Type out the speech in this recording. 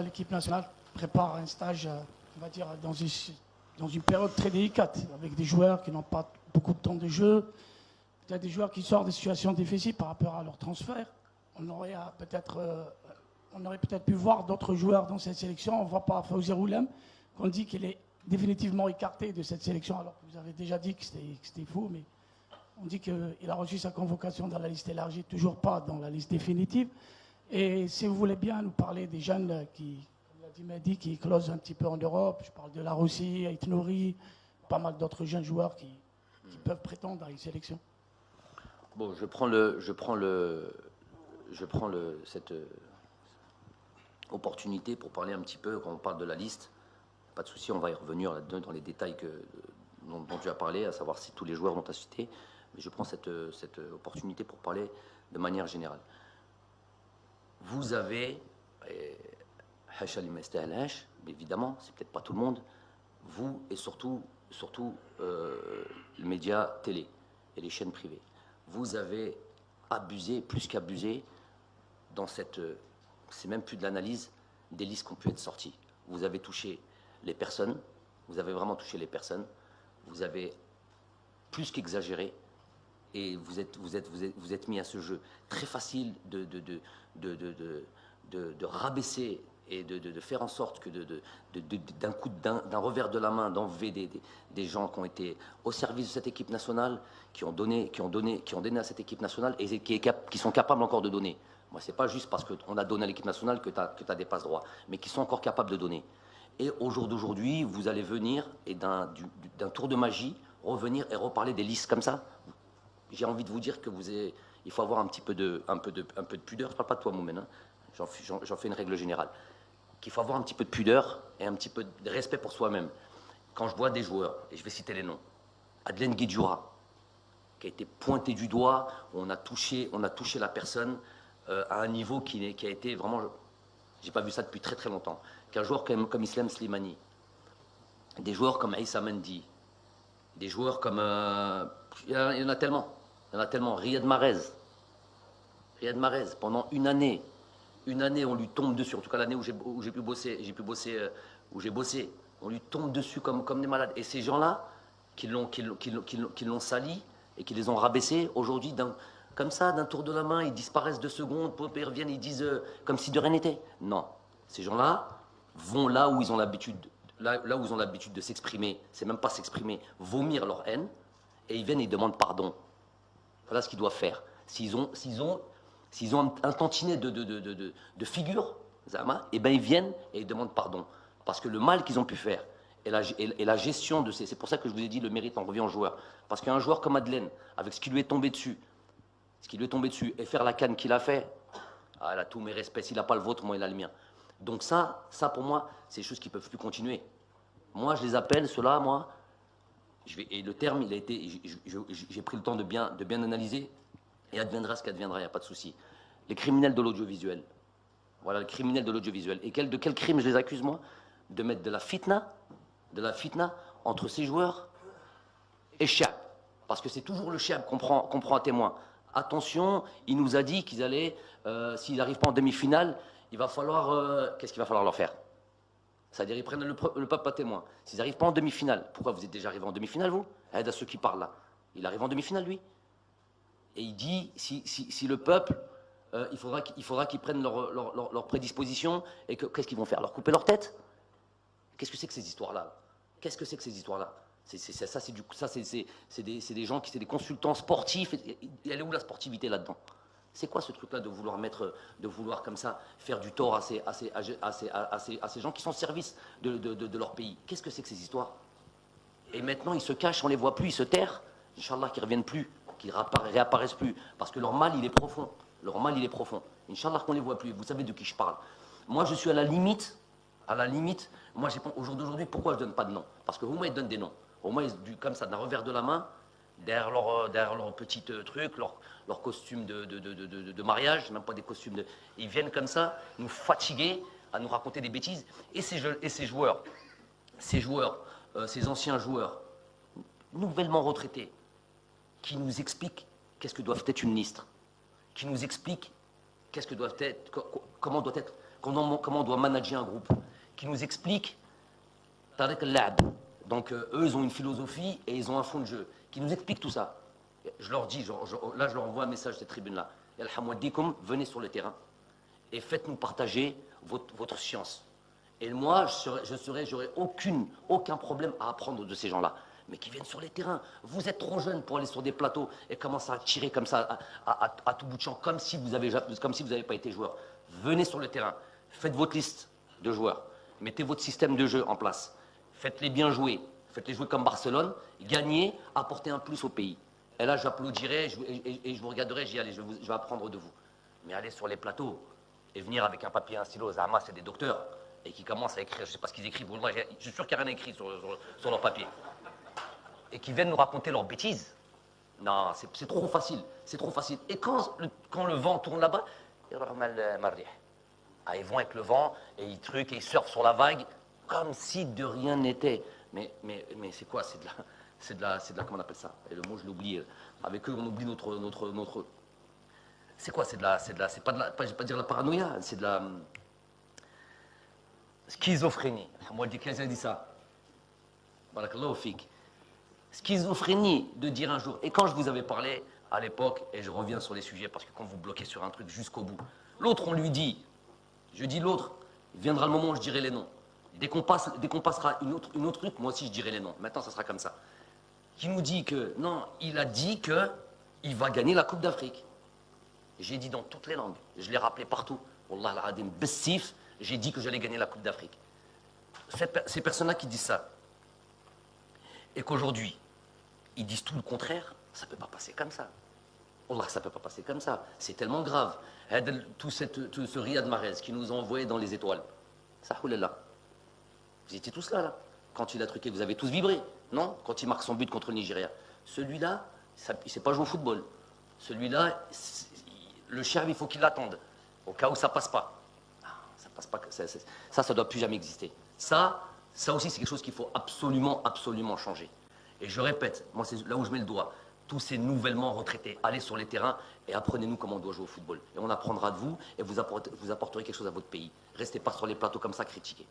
l'équipe nationale prépare un stage, on va dire, dans une période très délicate, avec des joueurs qui n'ont pas beaucoup de temps de jeu, peut-être des joueurs qui sortent des situations difficiles par rapport à leur transfert. On aurait peut-être pu voir d'autres joueurs dans cette sélection. On ne voit pas Fawzi Roulem, qu'on dit qu'il est définitivement écarté de cette sélection, alors que vous avez déjà dit que c'était faux, mais on dit qu'il a reçu sa convocation dans la liste élargie, toujours pas dans la liste définitive. Et si vous voulez bien nous parler des jeunes qui, comme l'a dit Mehdi, qui éclosent un petit peu en Europe, je parle de la Russie, Ait Nouri, pas mal d'autres jeunes joueurs qui peuvent prétendre à une sélection. Bon, cette opportunité pour parler un petit peu, quand on parle de la liste, pas de souci, on va y revenir là-dedans dans les détails dont tu as parlé, à savoir si tous les joueurs dont tu as cité, mais je prends cette opportunité pour parler de manière générale. Vous avez, évidemment, c'est peut-être pas tout le monde, vous et surtout les médias télé et les chaînes privées, vous avez abusé, plus qu'abusé, dans cette, c'est même plus de l'analyse, des listes qui ont pu être sorties. Vous avez touché les personnes, vous avez vraiment touché les personnes, vous avez plus qu'exagéré, et vous êtes mis à ce jeu très facile de rabaisser et de faire en sorte que d'un revers de la main, d'enlever des gens qui ont été au service de cette équipe nationale, qui ont donné à cette équipe nationale et qui sont capables encore de donner. Moi, c'est pas juste parce qu'on a donné à l'équipe nationale que tu as des passe-droits, mais qui sont encore capables de donner. Et au jour d'aujourd'hui, vous allez venir et d'un tour de magie revenir et reparler des listes comme ça. J'ai envie de vous dire que il faut avoir un peu de pudeur. Je ne parle pas de toi, Moumen, hein. J'en fais une règle générale. Qu'il faut avoir un petit peu de pudeur et un petit peu de respect pour soi-même. Quand je vois des joueurs, et je vais citer les noms, Adlen Guedjoura, qui a été pointé du doigt, où on a touché la personne à un niveau qui a été vraiment... J'ai pas vu ça depuis très très longtemps. Qu'un joueur comme Islam Slimani, des joueurs comme Aïssa Mendy, des joueurs comme... il y en a tellement. Riyad Mahrez, pendant une année, on lui tombe dessus. En tout cas, l'année où j'ai bossé, on lui tombe dessus comme des malades. Et ces gens-là, qui l'ont sali et qui les ont rabaissés, aujourd'hui, comme ça, d'un tour de la main, ils disparaissent 2 secondes, ils reviennent, ils disent comme si de rien n'était. Non. Ces gens-là vont là où ils ont l'habitude de s'exprimer, c'est même pas s'exprimer, vomir leur haine, et ils viennent et ils demandent pardon. Voilà ce qu'ils doivent faire. S'ils ont un tantinet de figure, Zama, eh ben ils viennent et ils demandent pardon. Parce que le mal qu'ils ont pu faire, et la gestion de ces... C'est pour ça que je vous ai dit, le mérite en revient au joueur. Parce qu'un joueur comme Adlen, avec ce qui lui est tombé dessus, et faire la canne qu'il a fait, ah, elle a tous mes respects. S'il n'a pas le vôtre, moi, il a le mien. Donc ça pour moi, c'est des choses qui ne peuvent plus continuer. Moi, je les appelle, ceux-là, moi, et le terme, il a été, j'ai pris le temps de bien analyser, et adviendra ce qu'adviendra, il n'y a pas de souci. Les criminels de l'audiovisuel. Voilà, les criminels de l'audiovisuel. Et de quel crime je les accuse, moi? De mettre de la fitna entre ces joueurs et Chiab. Parce que c'est toujours le Chiab qu'on prend à témoin. Attention, il nous a dit qu'ils allaient, s'ils n'arrivent pas en demi-finale, il va falloir... qu'est-ce qu'il va falloir leur faire? C'est-à-dire, ils prennent le peuple à témoin. S'ils n'arrivent pas en demi-finale, pourquoi vous êtes déjà arrivé en demi-finale, vous? Aide à ceux qui parlent là. Il arrive en demi-finale, lui. Et il dit, si le peuple, il faudra qu'ils prennent leur prédisposition, et qu'est-ce qu'ils vont faire? Leur couper leur tête? Qu'est-ce que c'est que ces histoires-là? Qu'est-ce que c'est que ces histoires-là? C'est des gens c'est des consultants sportifs. Et elle est où la sportivité là-dedans? C'est quoi ce truc-là de vouloir comme ça faire du tort à ces gens qui sont au service de leur pays? Qu'est-ce que c'est que ces histoires? Et maintenant, ils se cachent, on les voit plus, ils se terrent. Inch'Allah, qu'ils ne reviennent plus, qu'ils réapparaissent plus. Parce que leur mal, il est profond. Inch'Allah, qu'on ne les voit plus. Vous savez de qui je parle. Moi, je suis à la limite. Moi, au jour d'aujourd'hui, pourquoi je ne donne pas de nom? Parce que au moins, ils donnent des noms. Au moins, comme ça, d'un revers de la main, derrière leur petit truc, leur costume de mariage, même pas des costumes de... Ils viennent comme ça, nous fatiguer, à nous raconter des bêtises. Et ces joueurs, ces anciens joueurs, nouvellement retraités, qui nous expliquent qu'est-ce que doit être une liste, qui nous expliquent qu'est-ce que doivent être, comment on doit manager un groupe, qui nous explique Tariq al-La'b. Donc eux, ils ont une philosophie et ils ont un fond de jeu, qui nous explique tout ça. Je leur dis, là, je leur envoie un message de cette tribune-là. Venez sur le terrain et faites-nous partager votre science. Et moi, j'aurais aucun problème à apprendre de ces gens-là. Mais qui viennent sur les terrains. Vous êtes trop jeunes pour aller sur des plateaux et commencer à tirer comme ça, à tout bout de champ, comme si vous n'avez pas été joueur. Venez sur le terrain. Faites votre liste de joueurs. Mettez votre système de jeu en place. Faites-les bien jouer. Faites-les jouer comme Barcelone. Gagnez, apportez un plus au pays. Et là, j'applaudirai et je vous regarderai, je vais apprendre de vous. Mais aller sur les plateaux et venir avec un papier, un stylo, Zama, c'est des docteurs, et qui commencent à écrire, je ne sais pas ce qu'ils écrivent, moi, je suis sûr qu'il n'y a rien écrit sur leur papier. Et qui viennent nous raconter leurs bêtises. Non, c'est trop facile, c'est trop facile. Et quand le vent tourne là-bas, ils vont avec le vent, et ils truquent, et ils surfent sur la vague, comme si de rien n'était. Mais c'est quoi? C'est de la, comment on appelle ça? Et le mot, je l'oublie. Avec eux, on oublie notre. C'est quoi? C'est pas de la, je vais pas dire la paranoïa, c'est de la schizophrénie. Moi, quelqu'un a dit ça. Barakallahu fik. Schizophrénie de dire un jour. Et quand je vous avais parlé à l'époque, et je reviens sur les sujets parce que quand vous bloquez sur un truc jusqu'au bout, l'autre, on lui dit, je dis l'autre, il viendra le moment où je dirai les noms. Dès qu'on passera une autre truc, moi aussi je dirai les noms. Maintenant, ça sera comme ça. Qui nous dit que, non, il a dit qu'il va gagner la Coupe d'Afrique. J'ai dit dans toutes les langues, je l'ai rappelé partout. Wallah al-Adim, Bessif, j'ai dit que j'allais gagner la Coupe d'Afrique. Ces personnes-là qui disent ça, et qu'aujourd'hui, ils disent tout le contraire, ça ne peut pas passer comme ça. Wallah, ça ne peut pas passer comme ça. C'est tellement grave. Tout ce Riyad Mahrez qui nous a envoyé dans les étoiles. Sahoulala. Vous étiez tous là. Quand il a truqué, vous avez tous vibré, non? Quand il marque son but contre le Nigeria. Celui-là, il ne sait pas jouer au football. Celui-là, le chien, il faut qu'il l'attende, au cas où ça ne passe pas. Ça passe pas. Ça ne doit plus jamais exister. Ça aussi, c'est quelque chose qu'il faut absolument, absolument changer. Et je répète, moi, c'est là où je mets le doigt. Tous ces nouvellement retraités, allez sur les terrains et apprenez-nous comment on doit jouer au football. Et on apprendra de vous et vous apporterez quelque chose à votre pays. Restez pas sur les plateaux comme ça, critiquer.